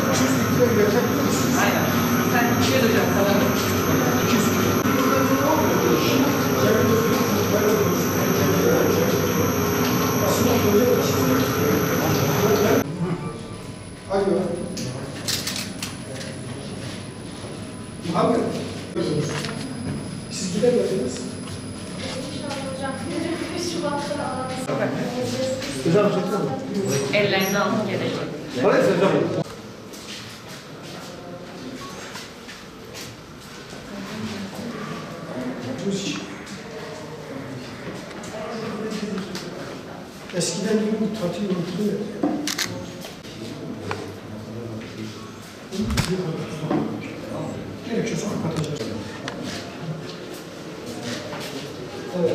200 litre üretebilir misiniz? Aynen. Sen 200 hocam kalanı. 200 kilo. Alo. Muhammed. Siz gidemediniz. Hocam çeksene. Ellerini alıp gelecek. Hayır hocam. Eskiden bu tatil unutuluyor. Gerekiyorsa kapatacağız. Evet.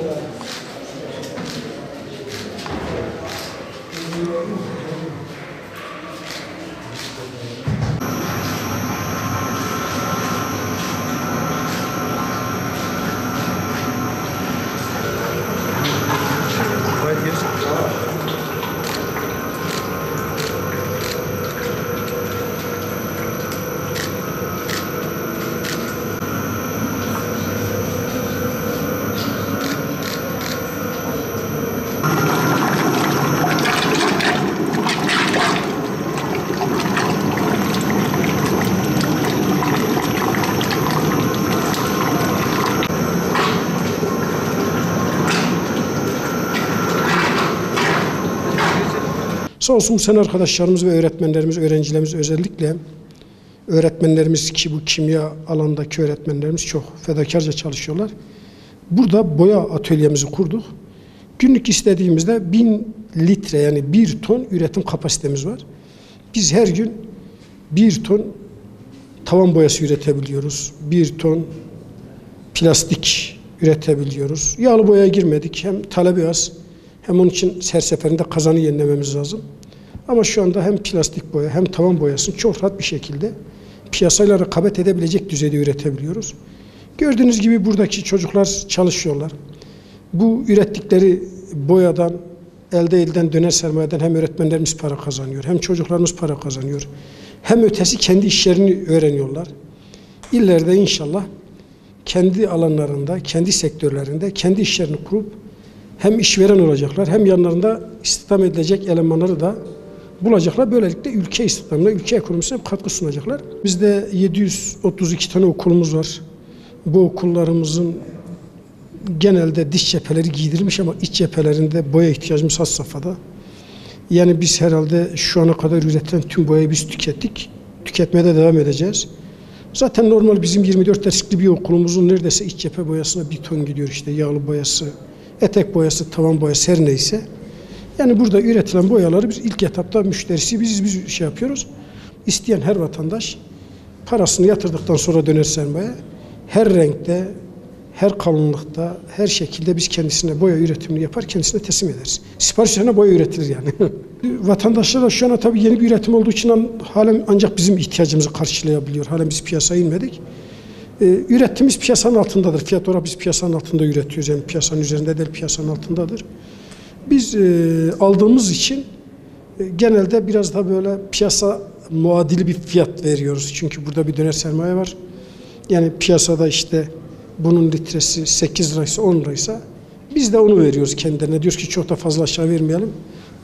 Sağ olsun bu sene arkadaşlarımız ve öğretmenlerimiz, öğrencilerimiz özellikle öğretmenlerimiz ki bu kimya alanındaki öğretmenlerimiz çok fedakarca çalışıyorlar. Burada boya atölyemizi kurduk. Günlük istediğimizde 1000 litre yani 1 ton üretim kapasitemiz var. Biz her gün 1 ton tavan boyası üretebiliyoruz. 1 ton plastik üretebiliyoruz. Yağlı boyaya girmedik. Hem talebi az hem onun için her seferinde kazanı yenilememiz lazım. Ama şu anda hem plastik boya hem tavan boyasını çok rahat bir şekilde piyasayla rekabet edebilecek düzeyde üretebiliyoruz. Gördüğünüz gibi buradaki çocuklar çalışıyorlar. Bu ürettikleri boyadan, elde edilen döner sermayeden hem öğretmenlerimiz para kazanıyor, hem çocuklarımız para kazanıyor. Hem ötesi kendi işlerini öğreniyorlar. İleride inşallah kendi alanlarında, kendi sektörlerinde kendi işlerini kurup hem işveren olacaklar hem yanlarında istihdam edilecek elemanları da bulacaklar. Böylelikle ülke istihdamına, ülke ekonomisine katkı sunacaklar. Bizde 732 tane okulumuz var. Bu okullarımızın genelde dış cepheleri giydirilmiş ama iç cephelerinde boya ihtiyacımız has safhada. Yani biz herhalde şu ana kadar üretilen tüm boyayı biz tükettik. Tüketmeye de devam edeceğiz. Zaten normal bizim 24 derslikli bir okulumuzun neredeyse iç cephe boyasına 1 ton gidiyor işte yağlı boyası, etek boyası, tavan boyası her neyse. Yani burada üretilen boyaları biz ilk etapta müşterisi biz şey yapıyoruz. İsteyen her vatandaş parasını yatırdıktan sonra döner sermaye her renkte, her kalınlıkta, her şekilde biz kendisine boya üretimini yapar, kendisine teslim ederiz. Sipariş üzerine boya üretilir yani. Vatandaşlar şu an tabii yeni bir üretim olduğu için halen ancak bizim ihtiyacımızı karşılayabiliyor. Halen biz piyasaya inmedik. Ürettiğimiz piyasanın altındadır. Fiyat olarak biz piyasanın altında üretiyoruz. Yani piyasanın üzerinde değil, piyasanın altındadır. Biz aldığımız için genelde biraz da böyle piyasa muadili bir fiyat veriyoruz. Çünkü burada bir döner sermaye var. Yani piyasada işte bunun litresi 8 liraysa 10 liraysa biz de onu veriyoruz kendilerine. Diyoruz ki çok da fazla aşağı vermeyelim.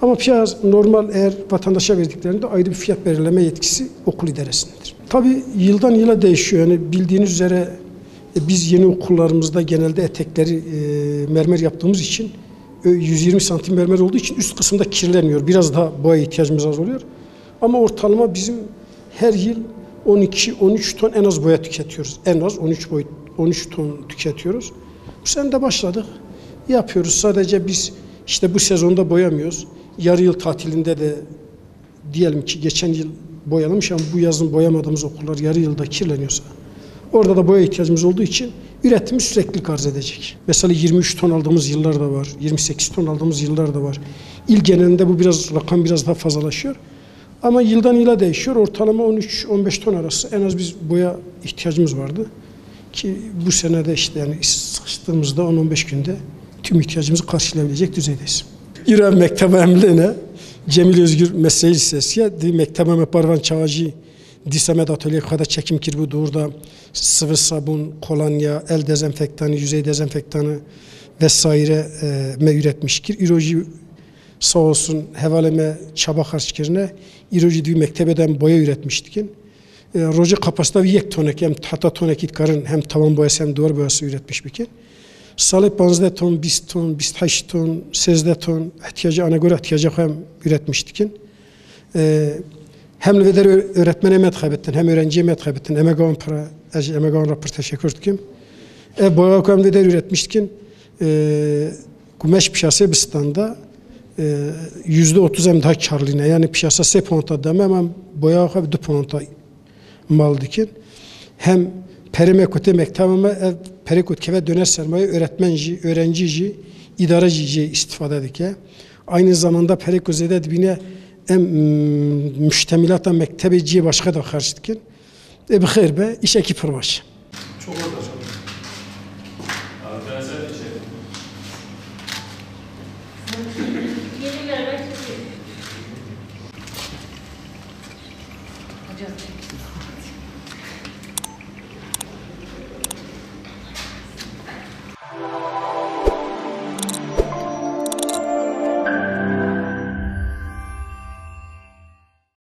Ama piyasa normal eğer vatandaşa verdiklerinde ayrı bir fiyat belirleme yetkisi okul idaresindedir. Tabii yıldan yıla değişiyor. Yani bildiğiniz üzere biz yeni okullarımızda genelde etekleri mermer yaptığımız için 120 santim mermer olduğu için üst kısımda kirleniyor. Biraz daha boya ihtiyacımız az oluyor. Ama ortalama bizim her yıl 12-13 ton en az boya tüketiyoruz. En az 13 ton tüketiyoruz. Bu sene de başladık. Yapıyoruz. Sadece biz işte bu sezonda boyamıyoruz. Yarı yıl tatilinde de diyelim ki geçen yıl boyalamış ama bu yazın boyamadığımız okullar yarı yılda kirleniyorsa orada da boya ihtiyacımız olduğu için üretimimiz sürekli arz edecek. Mesela 23 ton aldığımız yıllar da var. 28 ton aldığımız yıllar da var. İl genelinde bu rakam biraz daha fazlalaşıyor. Ama yıldan yıla değişiyor. Ortalama 13-15 ton arası en az biz boya ihtiyacımız vardı. Ki bu senede işte yani sıkıştığımızda 10-15 günde tüm ihtiyacımızı karşılayabilecek düzeydeyiz. İran Mektebe Emline, Cemil Özgür Mesleği Lisesi, Mektebe Parvan Çavacı Disamet atölye kadar çekim kirbi doğurda sıvı sabun, kolonya, el dezenfektanı, yüzey dezenfektanı vesaire üretmiştir. İroji sağ olsun hevaleme çaba karşılarına İroji bir mektebeden boya üretmiştik. Roja kapasite yek tonek hem tahta tonek itkarın hem tavan boyası hem duvar boyası üretmiş bikin. Salı 15 ton, 20 ton, 28 ton, 13 ton ihtiyacı ana göre ihtiyacı hem üretmiştik. Hem veder öğretmene methabettin hem öğrenciye methabettin emeğan para emeğan rapor teşekkür ettim. Boya hem veder üretmiştik. Kumaş piyasaya bistanda %30 hem daha karlıyına yani piyasa se ponta demem hem boya hem 2 ponta mal dikin. Hem perimekote mektebime perikot keve döner sermaye öğretmenci, öğrencici, idarecici istifade dike. Aynı zamanda perikozede dibine hem müştemilata mektebeciye başka da karşı dikin. Bir hayır be iş ekip baş. Çok orada çalışıyor. Yeni gelen hocam.